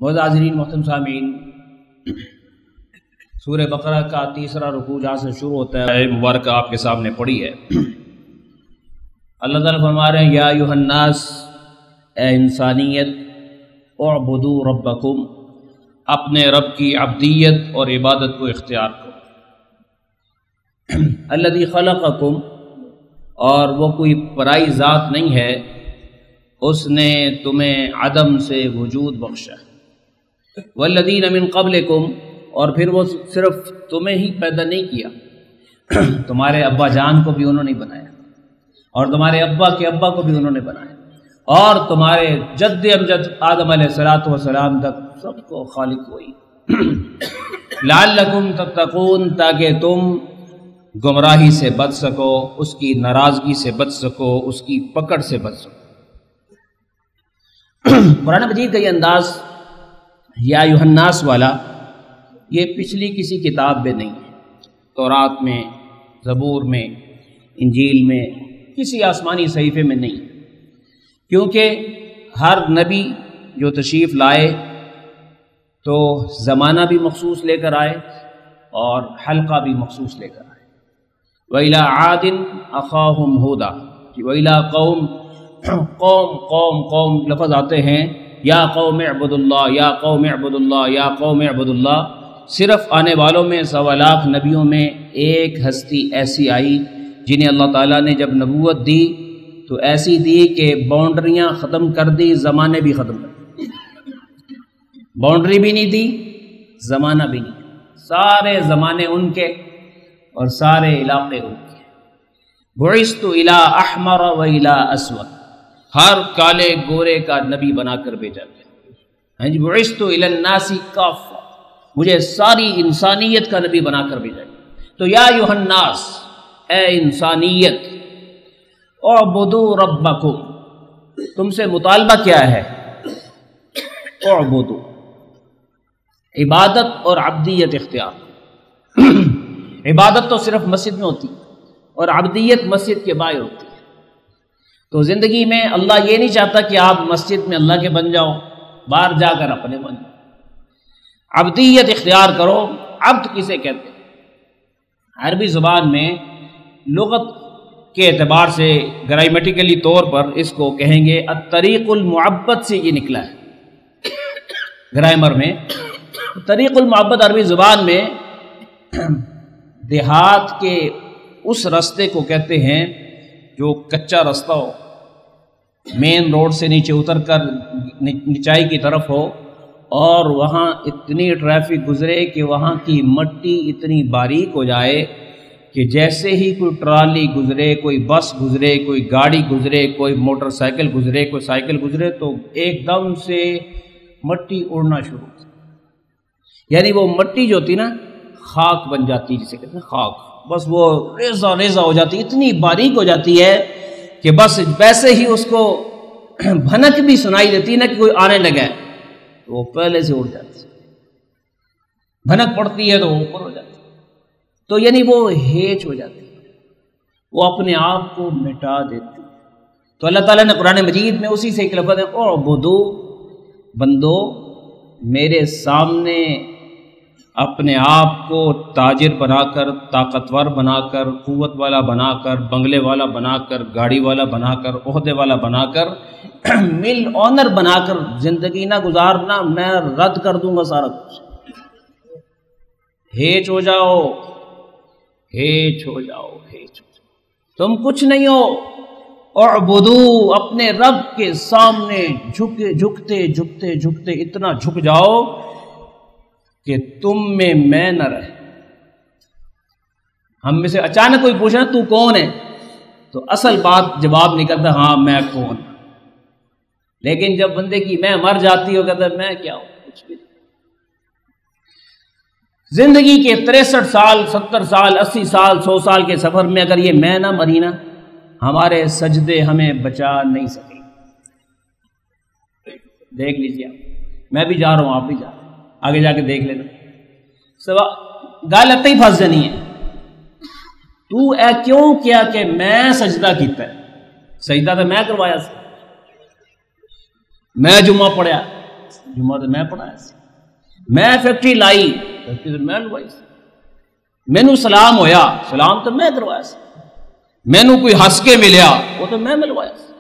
معزز حاضرین محترم سامعین، سورہ بقرہ کا تیسرا رکوع جہاں سے شروع ہوتا ہے مبارکہ آپ کے سامنے پڑی ہے۔ اللہ تعالیٰ فرما رہے ہیں یا ایھا الناس، اے انسانیت، اعبدوا ربکم، اپنے رب کی عبدیت اور عبادت کو اختیار کرو۔ الذی خلقکم، اور وہ کوئی پرائی ذات نہیں ہے، اس نے تمہیں عدم سے وجود بخشا۔ والذین من قبلکم، اور پھر وہ صرف تمہیں ہی پیدا نہیں کیا، تمہارے ابا جان کو بھی انہوں نے بنایا، اور تمہارے ابا کے ابا کو بھی انہوں نے بنایا، اور تمہارے جد امجد آدم علیہ السلام تک سب کو خالق ہوئی۔ لعلکم تتقون، تاکہ تم گمراہی سے بچ سکو، اس کی ناراضگی سے بچ سکو، اس کی پکڑ سے بچ سکو۔ قرآن مجید کا یہ انداز یا ایھا الناس والا، یہ پچھلی کسی کتاب میں نہیں ہے، تورات میں، زبور میں، انجیل میں، کسی آسمانی صحیفے میں نہیں ہے، کیونکہ ہر نبی جو تشریف لائے تو زمانہ بھی مخصوص لے کر آئے اور حلقہ بھی مخصوص لے کر آئے۔ وَإِلَىٰ عَادٍ أَخَاهُمْ هُودًا، وَإِلَىٰ قوم قوم قوم لفظ آتے ہیں، یا قوم اعبدوا اللہ، یا قوم اعبدوا اللہ، یا قوم اعبدوا اللہ۔ صرف آنے والوں میں 1.25 لاکھ نبیوں میں ایک ہستی ایسی آئی جنہیں اللہ تعالیٰ نے جب نبوت دی تو ایسی دی کہ باؤنڈریاں ختم کر دی، زمانے بھی ختم کر دی، باؤنڈری بھی نہیں دی، زمانہ بھی نہیں، سارے زمانے ان کے اور سارے علاقے ان کے۔ بعثت الی احمر و الی اسود، ہر کالے گورے کا نبی بنا کر بھیجا گیا۔ بعثت الی الناس کافہ، مجھے ساری انسانیت کا نبی بنا کر بھیجا گیا۔ تو یا ایھا الناس، اے انسانیت، اعبدوا ربکم، تم سے مطالبہ کیا ہے؟ اعبدوا، عبادت اور عبدیت اختیار۔ عبادت تو صرف مسجد میں ہوتی اور عبدیت مسجد کے باہر ہوتی ہے۔ تو زندگی میں اللہ یہ نہیں چاہتا کہ آپ مسجد میں اللہ کے بن جاؤ، باہر جا کر اپنے بن جاؤ۔ عبدیت اختیار کرو۔ عبد کسے کہتے ہیں؟ عربی زبان میں لغت کے اعتبار سے گرامیٹیکلی طور پر اس کو کہیں گے الطریق المعبد، سے یہ نکلا ہے گرامر میں۔ طریق المعبد عربی زبان میں دیہات کے اس راستے کو کہتے ہیں جو کچا رستہ ہو، مین روڈ سے نیچے اتر کر نچائی کی طرف ہو، اور وہاں اتنی ٹریفک گزرے کہ وہاں کی مٹی اتنی باریک ہو جائے کہ جیسے ہی کوئی ٹرالی گزرے، کوئی بس گزرے، کوئی گاڑی گزرے، کوئی موٹر سائیکل گزرے، کوئی سائیکل گزرے، تو ایک دم سے مٹی اڑنا شروع ہو، یعنی وہ مٹی جو ہوتی نا خاک بن جاتی، جسے کہتے ہیں خاک، بس وہ ریزہ ریزہ ہو جاتی، اتنی باریک ہو جاتی ہے کہ بس ویسے ہی اس کو بھنک بھی سنائی دیتی نا کہ کوئی آنے لگا ہے تو وہ پہلے سے اڑ جاتی، بھنک پڑتی ہے تو وہ اوپر ہو جاتی، تو یعنی وہ ہیچ ہو جاتی، وہ اپنے آپ کو مٹا دیتی۔ تو اللہ تعالیٰ نے قرآن مجید میں اسی سے ایک لفظ ہے اعبدو، بندو میرے سامنے اپنے آپ کو تاجر بنا کر، طاقتور بنا کر، قوت والا بنا کر، بنگلے والا بنا کر، گاڑی والا بنا کر، عہدے والا بنا کر، مل آنر بنا کر زندگی نہ گزارنا، میں رد کر دوں گا سارا کچھ۔ ہیچ ہو جاؤ، ہیچ ہو جاؤ، ہیچ ہو جاؤ، تم کچھ نہیں ہو۔ اعبدو، اپنے رب کے سامنے جھکتے جھکتے جھکتے اتنا جھک جاؤ کہ تم میں نہ رہے۔ ہم میں سے اچانک کوئی پوچھنا تو کون ہے تو اصل بات جواب نکلتا ہاں میں کون، لیکن جب بندے کی میں مر جاتی ہو کہتا میں کیا ہوں، کچھ بھی نہیں۔ زندگی کے 63 سال، 70 سال، 80 سال، 100 سال کے سفر میں اگر یہ میں نہ مری نا، ہمارے سجدے ہمیں بچا نہیں سکے۔ دیکھ لیجیے، میں بھی جا رہا ہوں، آپ بھی جا رہے ہیں، آگے جا کے دیکھ لینا، گل اتنے ہی پھنس جانی ہے۔ تو اے کیوں کیا کہ میں سجدہ کیتا ہے، سجدہ تو میں کروایا سی، میں جمعہ پڑھیا، جمعہ تو میں پڑھایا سی، میں فیکٹری لائی فیکٹری تو میں لوائی سی، مینو سلام ہویا سلام تو میں کروایا سی، مینو کوئی ہنس کے ملیا وہ تو میں ملوایا سی۔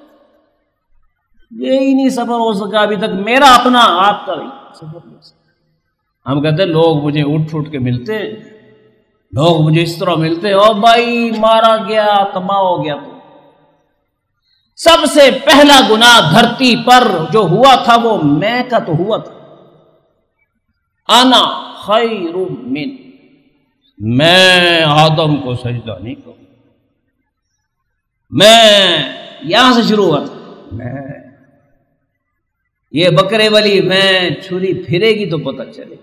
یہی نہیں سفر ہو سکا ابھی تک میرا اپنا، آپ کا بھی سفر نہیں ہو سکا۔ ہم کہتے ہیں لوگ مجھے اٹھ کے ملتے، لوگ مجھے اس طرح ملتے، او بھائی مارا گیا تباہ ہو گیا۔ تو سب سے پہلا گناہ دھرتی پر جو ہوا تھا وہ میں کا تو ہوا تھا، انا خیر من، میں آدم کو سجدہ نہیں کروں، میں یہاں سے شروع ہوا تھا، میں یہ بکرے والی میں چھری پھرے گی تو پتہ چلے۔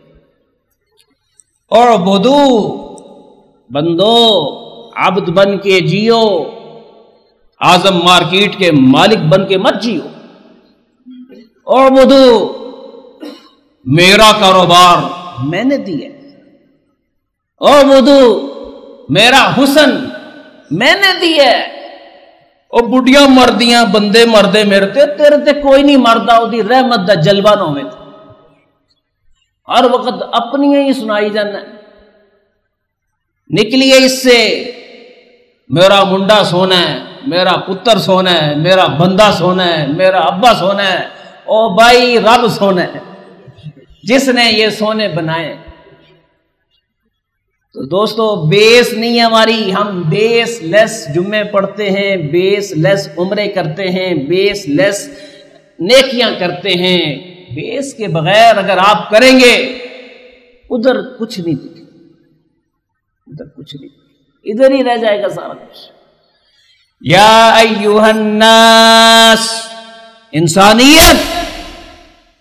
اور بدو بندو عبد بن کے جیو، اعظم مارکیٹ کے مالک بن کے مت جیو۔ اور بدو میرا کاروبار میں نے دیا، اور بدو میرا حسن میں نے دیا، اور بڑھیاں مردیاں بندے مردے میرے تیرے تے کوئی نہیں مردا، وہ رحمت دا جلوہ نہ ہوئے، ہر وقت اپنی ہی سنائی جانا۔ نکلیے اس سے، میرا منڈا سونا ہے، میرا پتر سونا ہے، میرا بندہ سونا ہے، میرا ابا سونا ہے، او بھائی رب سونا ہے جس نے یہ سونے بنائے۔ تو دوستو بیس نہیں ہے ہماری، ہم بیس لیس جمعے پڑھتے ہیں، بیس لیس عمرے کرتے ہیں، بیس لیس نیکیاں کرتے ہیں۔ بیس کے بغیر اگر آپ کریں گے ادھر کچھ نہیں دکھے، ادھر کچھ نہیں، ادھر ہی رہ جائے گا سارا کچھ۔ یا ایھا الناس، انسانیت،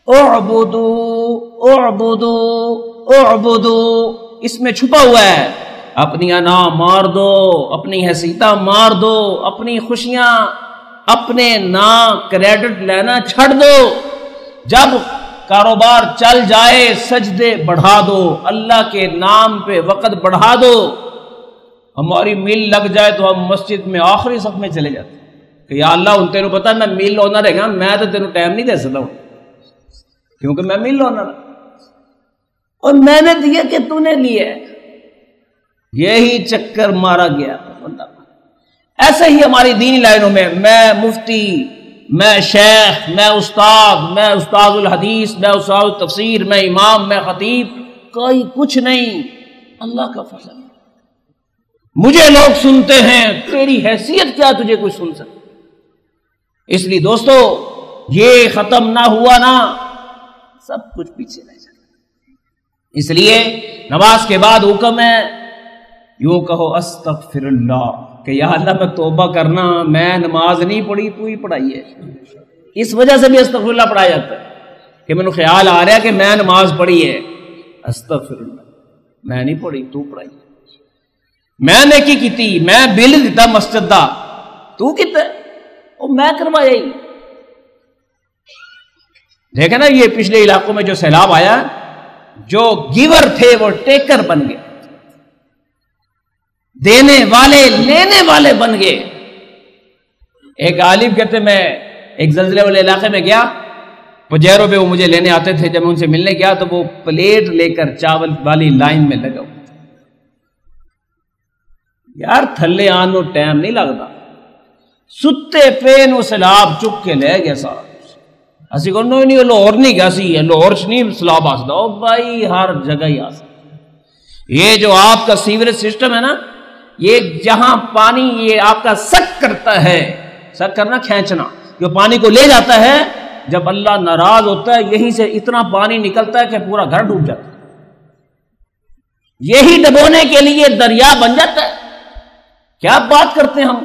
اعبدوا اعبدوا اعبدوا، اس میں چھپا ہوا ہے اپنی انا مار دو، اپنی حیثیتاں مار دو، اپنی خوشیاں اپنے نام کریڈٹ لینا چھڑ دو۔ جب کاروبار چل جائے سجدے بڑھا دو، اللہ کے نام پہ وقت بڑھا دو۔ ہماری میل لگ جائے تو ہم مسجد میں آخری صف میں چلے جاتے ہیں کہ یا اللہ ان تینوں پتا میں میل ہونا رہے گا، میں تو تینوں ٹائم نہیں دے سکتا ہوں کیونکہ میں میل ہونا رہا، اور میں نے دیا کہ تو نے لیا۔ یہی چکر مارا گیا بندہ۔ ایسے ہی ہماری دینی لائنوں میں مفتی، میں شیخ، میں استاد الحدیث، میں استاد التفسیر، میں امام، میں خطیب، کوئی کچھ نہیں، اللہ کا فضل۔ مجھے لوگ سنتے ہیں، تیری حیثیت کیا تجھے کوئی سن سکتا؟ اس لیے دوستو یہ ختم نہ ہوا نا سب کچھ پیچھے رہ جائے۔ اس لیے نماز کے بعد حکم ہے یوں کہو استغفر اللہ، کہ یا اللہ میں توبہ کرنا، میں نماز نہیں پڑھی تو ہی پڑھائی ہے۔ اس وجہ سے بھی استغفر اللہ پڑھایا جاتا ہے کہ مجھے خیال آ رہا ہے کہ میں نماز پڑھی ہے، استغفر اللہ، میں نہیں پڑھی تو پڑھائی، میں نے کی کیتی، میں بل دیتا مسجد دا تو کیتا ہے، اور میں کروایا ہی۔ دیکھیں نا یہ پچھلے علاقوں میں جو سیلاب آیا، جو گیور تھے وہ ٹیکر بن گئے، دینے والے لینے والے بن گئے۔ ایک عالم کہتے میں ایک زلزلے والے علاقے میں گیا، پجیروں پہ وہ مجھے لینے آتے تھے، جب میں ان سے ملنے گیا تو وہ پلیٹ لے کر چاول والی لائن میں لگا۔ یار تھلے آنو ٹائم نہیں لگتا، ستے پہ نو سیلاب چک کے لے گیا سارا۔ اسی کو نہیں لاہور نہیں گیا سی، لاہور چ نہیں سیلاب آ سکتا، او بھائی ہر جگہ ہی آ سکتا۔ یہ جو آپ کا سیوریج سسٹم ہے نا، یہ جہاں پانی یہ آپ کا سک کرتا ہے، سک کرنا کھینچنا، جو پانی کو لے جاتا ہے، جب اللہ ناراض ہوتا ہے یہیں سے اتنا پانی نکلتا ہے کہ پورا گھر ڈوب جاتا ہے، یہی ڈبونے کے لیے دریا بن جاتا ہے۔ کیا بات کرتے ہیں ہم،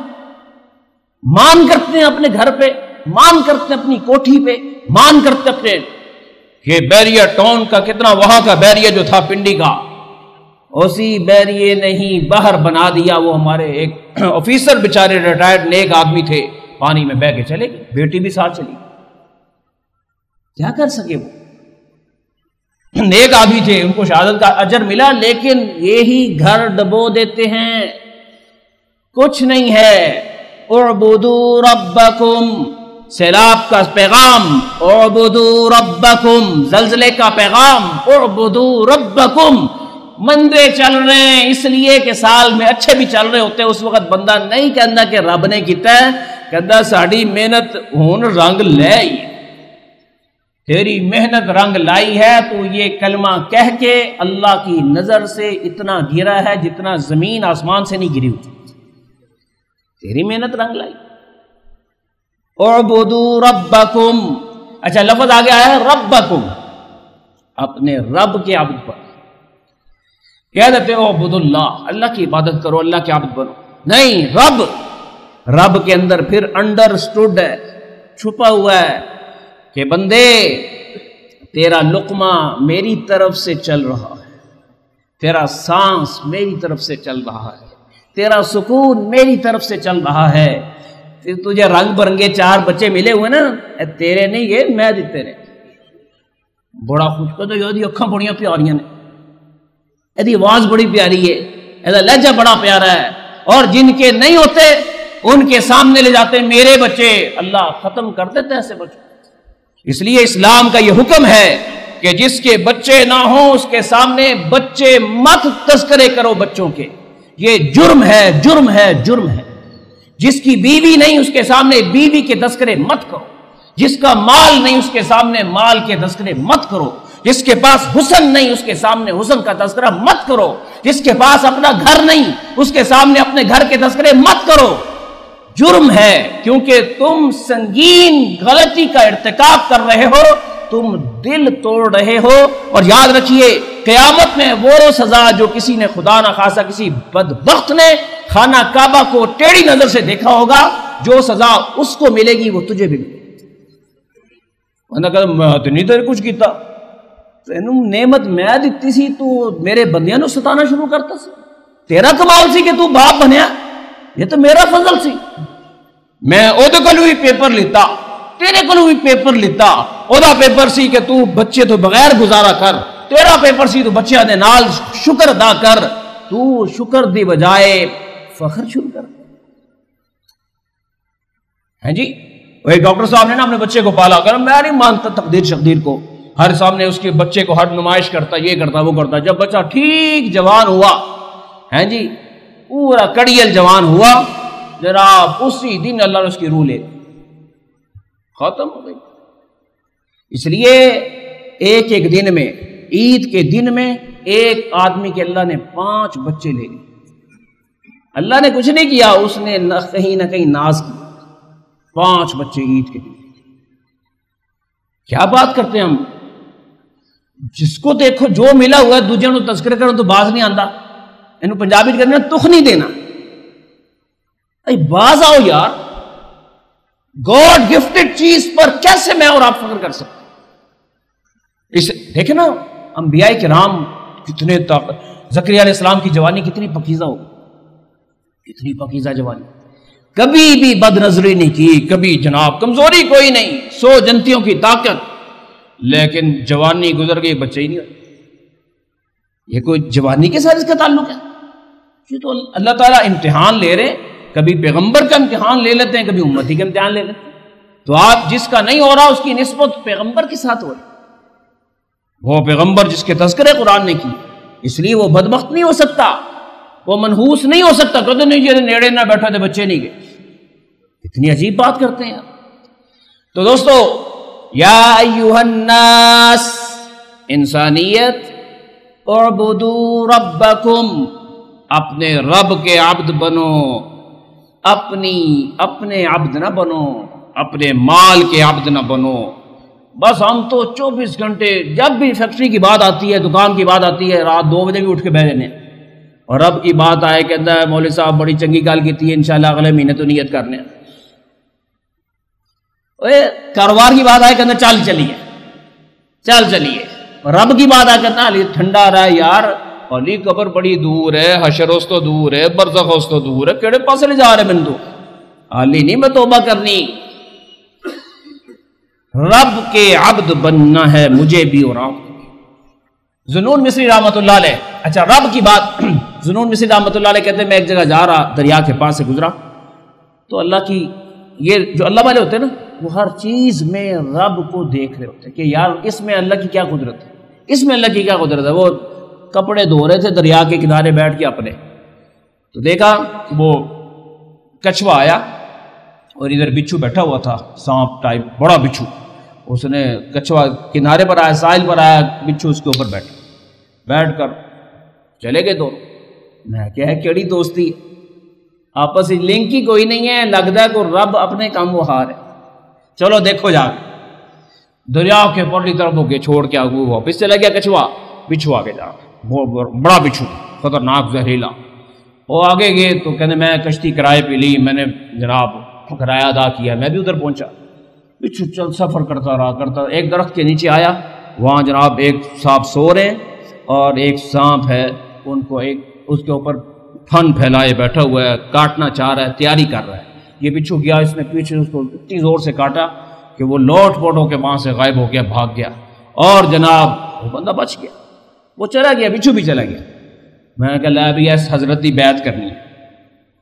مان کرتے ہیں اپنے گھر پہ، مان کرتے ہیں اپنی کوٹھی پہ، مان کرتے اپنے یہ بیریا ٹاؤن کا کتنا، وہاں کا بیریا جو تھا پنڈی کا، اسی بیریے نہیں باہر بنا دیا۔ وہ ہمارے ایک آفیسر بیچارے ریٹائرڈ نیک آدمی تھے، پانی میں بہ کے چلے گئے، بیٹی بھی ساتھ چلی، کیا کر سکے؟ وہ نیک آدمی تھے، ان کو شہادت کا اجر ملا، لیکن یہی گھر ڈبو دیتے ہیں، کچھ نہیں ہے۔ اعبدوا ربکم، سیلاب کا پیغام اعبدوا ربکم، زلزلے کا پیغام اعبدوا ربکم، مندے چل رہے ہیں اس لیے کہ سال میں اچھے بھی چل رہے ہوتے ہیں، اس وقت بندہ نہیں کہنا کہ رب نے کیتا ہے، کہنا ساڑی محنت ہون رنگ لے ہی، تیری محنت رنگ لائی ہے، تو یہ کلمہ کہہ کے اللہ کی نظر سے اتنا گرا ہے جتنا زمین آسمان سے نہیں گری ہوتی، تیری محنت رنگ لائی۔ اعبدوا ربکم، اچھا لفظ آگے آیا ہے ربکم، اپنے رب کے عبد پر کہہ دیتے ہو اعبدوا اللہ، اللہ کی عبادت کرو، اللہ کے عبد بنو، نہیں رب، رب کے اندر پھر انڈرسٹوڈ ہے، چھپا ہوا ہے کہ بندے تیرا لقمہ میری طرف سے چل رہا ہے، تیرا سانس میری طرف سے چل رہا ہے، تیرا سکون میری طرف سے چل رہا ہے، تجھے رنگ برنگے 4 بچے ملے ہوئے نا، تیرے نہیں یہ میں دیتے نے، بڑا خوش کر یہ اکھاں بڑیاں پیاریاں نے، یہ آواز بڑی پیاری ہے، یہ لہجہ بڑا پیارا ہے، اور جن کے نہیں ہوتے ان کے سامنے لے جاتے میرے بچے، اللہ ختم کر دیتے ایسے بچوں۔ اس لیے اسلام کا یہ حکم ہے کہ جس کے بچے نہ ہوں اس کے سامنے بچے مت تذکرے کرو بچوں کے، یہ جرم ہے، جرم ہے، جرم ہے۔ جس کی بیوی نہیں اس کے سامنے بیوی کے تذکرے مت کرو، جس کا مال نہیں اس کے سامنے مال کے تذکرے مت کرو، جس کے پاس حسن نہیں اس کے سامنے حسن کا تذکرہ مت کرو، جس کے پاس اپنا گھر نہیں اس کے سامنے اپنے گھر کے تذکرے مت کرو، جرم ہے، کیونکہ تم سنگین غلطی کا ارتکاب کر رہے ہو، تم دل توڑ رہے ہو، اور یاد رکھیے قیامت میں وہ سزا جو کسی نے خدا نہ خاصا کسی بدبخت نے خانہ کعبہ کو ٹیڑھی نظر سے دیکھا ہوگا، جو سزا اس کو ملے گی وہ تجھے بھی ملے گی۔ میں تو نہیں تیرے کچھ کیتا، تینوں نعمت میں دیتی سی، تو میرے بندیاں نو ستانا شروع کرتا سی، تیرا کمال سی کہ تو باپ بنیا، یہ تو میرا فضل سی، میں او دے کولوں بھی پیپر لیتا، تیرے کولوں بھی پیپر لیتا، او دا پیپر سی کہ تو بچے تو بغیر گزارا کر، تیرا پیپر سی تو بچیاں دے نال شکر ادا کر، تو شکر دی بجائے فخر شروع کر۔ ہیں جی ایک ڈاکٹر صاحب نے نا اپنے بچے کو پالا کر، میں نہیں مانتا تقدیر شقدیر کو، ہر سامنے اس کے بچے کو ہر نمائش کرتا، یہ کرتا وہ کرتا، جب بچہ ٹھیک جوان ہوا، ہیں جی پورا کڑیل جوان ہوا، جناب اسی دن اللہ نے اس کی روح لے ختم ہو گئی۔ اس لیے ایک ایک دن میں، عید کے دن میں ایک آدمی کے اللہ نے 5 بچے لے لیے، اللہ نے کچھ نہیں کیا، اس نے کہیں نہ کہیں ناز کیا، 5 بچے عید کے دن۔ کیا بات کرتے ہیں ہم، جس کو دیکھو جو ملا ہوا ہے دوجے نو تذکرہ کرو تو باز نہیں آندا، انہوں پنجابی کرنا تخ نہیں دینا، اے باز آؤ یار، گاڈ گفٹڈ چیز پر کیسے میں اور آپ فخر کر سکتے؟ اس دیکھیں نا انبیاء کرام کتنے طاقت، زکریا علیہ السلام کی جوانی کتنی پکیزہ ہو، کتنی پکیزہ جوانی، کبھی بھی بد نظری نہیں کی، کبھی جناب کمزوری کوئی نہیں، 100 جنتیوں کی طاقت، لیکن جوانی گزر گئی بچے ہی نہیں ہوئے۔ یہ کوئی جوانی کے ساتھ اس کا تعلق ہے؟ یہ تو اللہ تعالیٰ امتحان لے رہے، کبھی پیغمبر کا امتحان لے لیتے ہیں، کبھی امتی کا امتحان لے لیتے ہیں، تو آپ جس کا نہیں ہو رہا اس کی نسبت پیغمبر کے ساتھ ہو رہی، وہ پیغمبر جس کے تذکرے قرآن نے کی، اس لیے وہ بدبخت نہیں ہو سکتا، وہ منحوس نہیں ہو سکتا، کہتے نہیں جی نیڑے نہ بیٹھے تھے بچے نہیں گئے، اتنی عجیب بات کرتے ہیں۔ تو دوستو یا ایھا الناس، انسانیت، اعبدوا ربکم، اپنے رب کے عبد بنو، اپنے عبد نہ بنو، اپنے مال کے عبد نہ بنو۔ بس ہم تو 24 گھنٹے جب بھی فیکٹری کی بات آتی ہے، دکان کی بات آتی ہے، رات 2 بجے بھی اٹھ کے بیٹھ جانے، اور رب کی بات آئے کہتا ہے مولوی صاحب بڑی چنگی گل کی ہے، انشاءاللہ اگلے مہینے تو نیت کرنے، کاروبار کی بات آئے کہتا چل چلیے، رب کی بات آئے کہتا علی ٹھنڈا رہا یار، علی قبر بڑی دور ہے، حشر اس تو دور ہے، برزخ اس تو دور ہے، کیڑے پاسے لے جا رہے میں تو علی نہیں میں توبہ کرنی، رب کے عبد بننا ہے مجھے بھی اور آپ کو۔ ذنون مصری رحمۃ اللہ علیہ، اچھا رب کی بات، ذنون مصری رحمۃ اللہ علیہ کہتے ہیں میں ایک جگہ جا رہا، دریا کے پاس سے گزرا، تو اللہ کی، یہ جو اللہ والے ہوتے ہیں نا وہ ہر چیز میں رب کو دیکھ رہے ہوتے ہیں کہ یار اس میں اللہ کی کیا قدرت ہے، اس میں اللہ کی کیا قدرت ہے۔ وہ کپڑے دھو رہے تھے دریا کے کنارے بیٹھ کے اپنے، تو دیکھا وہ کچھوا آیا اور ادھر بچھو بیٹھا ہوا تھا، سانپ ٹائپ بڑا بچھو۔ اس نے کچھوا کنارے پر آیا، ساحل پر آیا، بچھو اس کے اوپر بیٹھ کر چلے گئے دونوں۔ میں کیا ہے کیڑی دوستی ہے، آپس میں لنک ہی کوئی نہیں ہے، لگتا ہے کہ رب اپنے کام وہ ہار ہے۔ چلو دیکھو جا کے دریا کے پرلی طرف ہو کے چھوڑ کے وہ واپس چلا گیا کچھوا، بچھو آگے جا بڑا بچھو خطرناک زہریلا۔ وہ آگے گئے تو کہنے میں کشتی کرائے پہ لی، میں نے جناب کرایہ ادا کیا، میں بھی ادھر پہنچا۔ بچھو چل سفر کرتا رہا، ایک درخت کے نیچے آیا، وہاں جناب ایک سانپ سو رہے اور ایک سانپ ہے ان کو ایک اس کے اوپر پھن پھیلائے بیٹھا ہوا ہے، کاٹنا چاہ رہا ہے، تیاری کر رہا ہے۔ یہ بچھو گیا، اس نے پیچھے اس کو اتنی زور سے کاٹا کہ وہ لوٹ پوٹ ہو کے وہاں سے غائب ہو گیا، بھاگ گیا، اور جناب وہ بندہ بچ گیا، وہ چلا گیا، بچھو بھی چلا گیا۔ میں نے کہا لا بھی ایس حضرت دی بیعت کرنی ہے،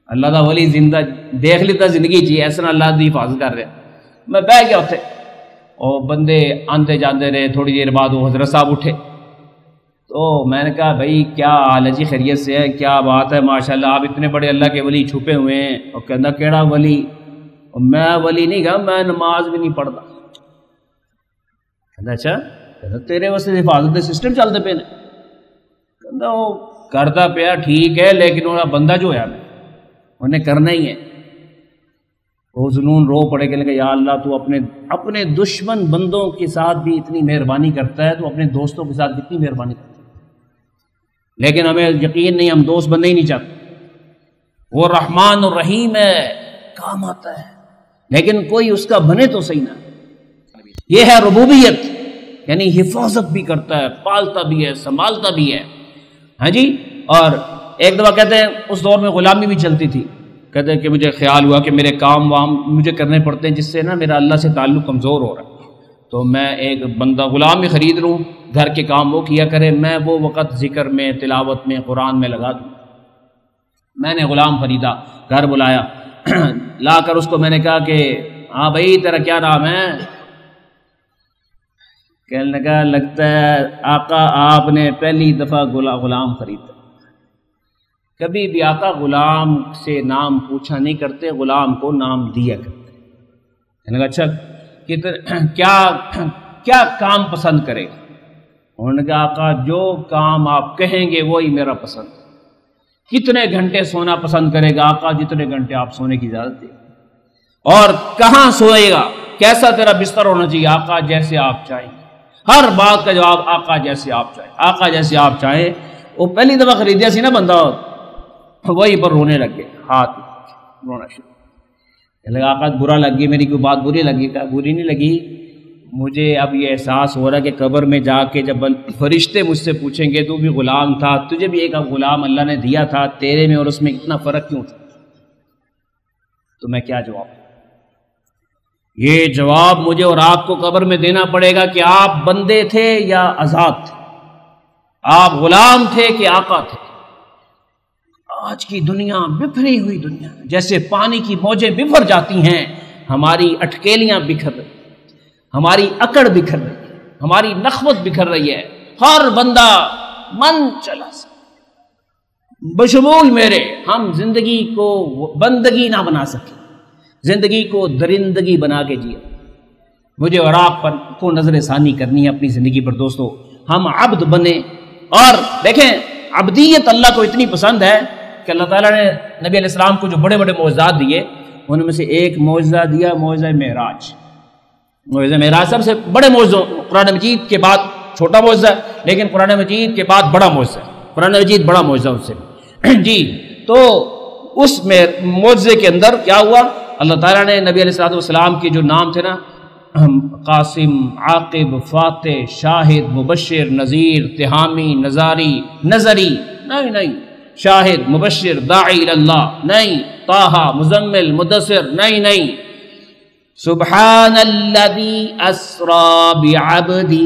اللہ دا ولی زندہ دیکھ لیتا زندگی جی ایسا اللہ دی حفاظت کر رہا۔ میں بہ گیا اتنے، اور بندے آندے جاندے رہے، تھوڑی دیر بعد وہ حضرت صاحب اٹھے، تو میں نے کہا بھائی کیا حال ہے جی، خیریت سے ہے، کیا بات ہے، ماشاءاللہ آپ اتنے بڑے اللہ کے ولی چھپے ہوئے ہیں۔ اور کہنا کیڑا ولی، اور میں ولی نہیں گا، میں نماز بھی نہیں پڑھتا۔ کہنا اچھا، کہنا تیرے واسطے حفاظت دے سسٹم چلتے پے نے، کہنا وہ کرتا پیا ٹھیک ہے، لیکن وہ بندہ جو ہے انہیں کرنا ہی ہے۔ وہ ظنون رو پڑے کہ یا اللہ تو اپنے دشمن بندوں کے ساتھ بھی اتنی مہربانی کرتا ہے، تو اپنے دوستوں کے ساتھ کتنی مہربانی کرتا ہے، لیکن ہمیں یقین نہیں، ہم دوست بننے ہی نہیں چاہتے۔ وہ رحمان اور رحیم ہے، کام آتا ہے، لیکن کوئی اس کا بنے تو صحیح نہ۔ یہ ہے ربوبیت، یعنی حفاظت بھی کرتا ہے، پالتا بھی ہے، سنبھالتا بھی ہے، ہاں جی۔ اور ایک دفعہ کہتے ہیں اس دور میں غلامی بھی چلتی تھی، کہتے ہیں کہ مجھے خیال ہوا کہ میرے کام وام مجھے کرنے پڑتے ہیں جس سے نا میرا اللہ سے تعلق کمزور ہو رہا ہے، تو میں ایک بندہ غلام بھی خرید لوں، گھر کے کام وہ کیا کرے، میں وہ وقت ذکر میں، تلاوت میں، قرآن میں لگا دوں۔ میں نے غلام خریدا، گھر بلایا، لا کر اس کو میں نے کہا کہ ہاں بھائی تیرا کیا نام ہے؟ کہنے لگا لگتا ہے آقا آپ نے پہلی دفعہ غلام خریدا۔ کبھی بھی آقا غلام سے نام پوچھا نہیں کرتے، غلام کو نام دیا کرتے۔ کہنے لگا اچھا کیا کام پسند کرے گا؟ انہوں نے کہا آقا جو کام آپ کہیں گے وہی میرا پسند ہے۔ کتنے گھنٹے سونا پسند کرے گا؟ آقا جتنے گھنٹے آپ سونے کی اجازت دیں۔ اور کہاں سوئے گا؟ کیسا تیرا بستر ہونا چاہیے؟ آقا جیسے آپ چاہیں۔ ہر بات کا جواب آقا جیسے آپ چاہیں، آقا جیسے آپ چاہیں۔ وہ پہلی دفعہ خریدیا سی نا بندہ، وہی پر رونے لگ گئے، ہاتھ رونا شروع۔ لگا آقا برا لگ گئی، میری کوئی بات بری لگی؟ کہا بری نہیں لگی، مجھے اب یہ احساس ہو رہا ہے کہ قبر میں جا کے جب فرشتے مجھ سے پوچھیں گے تو بھی غلام تھا، تجھے بھی ایک غلام اللہ نے دیا تھا، تیرے میں اور اس میں اتنا فرق کیوں تھا؟ تو میں کیا جواب؟ یہ جواب مجھے اور آپ کو قبر میں دینا پڑے گا کہ آپ بندے تھے یا آزاد تھے، آپ غلام تھے کہ آقا تھے۔ آج کی دنیا بکھری ہوئی دنیا، جیسے پانی کی موجیں بکھر جاتی ہیں، ہماری اٹکیلیاں بکھر رہی، ہماری اکڑ بکھر رہی ہے، ہماری نخوت بکھر رہی ہے۔ ہر بندہ من چلا بشمول میرے، ہم زندگی کو بندگی نہ بنا سکے، زندگی کو درندگی بنا کے جیا۔ مجھے اور آپ پر کو نظر ثانی کرنی ہے اپنی زندگی پر دوستو، ہم عبد بنے۔ اور دیکھیں عبدیت اللہ کو اتنی پسند ہے کہ اللہ تعالیٰ نے نبی علیہ السلام کو جو بڑے بڑے معجزات دیے ان میں سے ایک معجزہ دیا، معجزہ معراج۔ معجزہ معراج سب سے بڑے معجزوں، قرآن مجید کے بعد چھوٹا معجزہ ہے لیکن قرآن مجید کے بعد بڑا معجزہ ہے، قرآن مجید بڑا معجزہ اس سے جی۔ تو اس میں معجزے کے اندر کیا ہوا؟ اللہ تعالیٰ نے نبی علیہ السلام کے جو نام تھے نا، قاسم، عاقب، فاتح، شاہد، مبشر، نذیر، تہامی، نظاری، نظری، نہیں، شاہد، مبشر، داعی اللہ، نہیں، طٰہٰ، مزمل، مدثر، نہیں، سبحان الذی اسریٰ بعبدہ،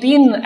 3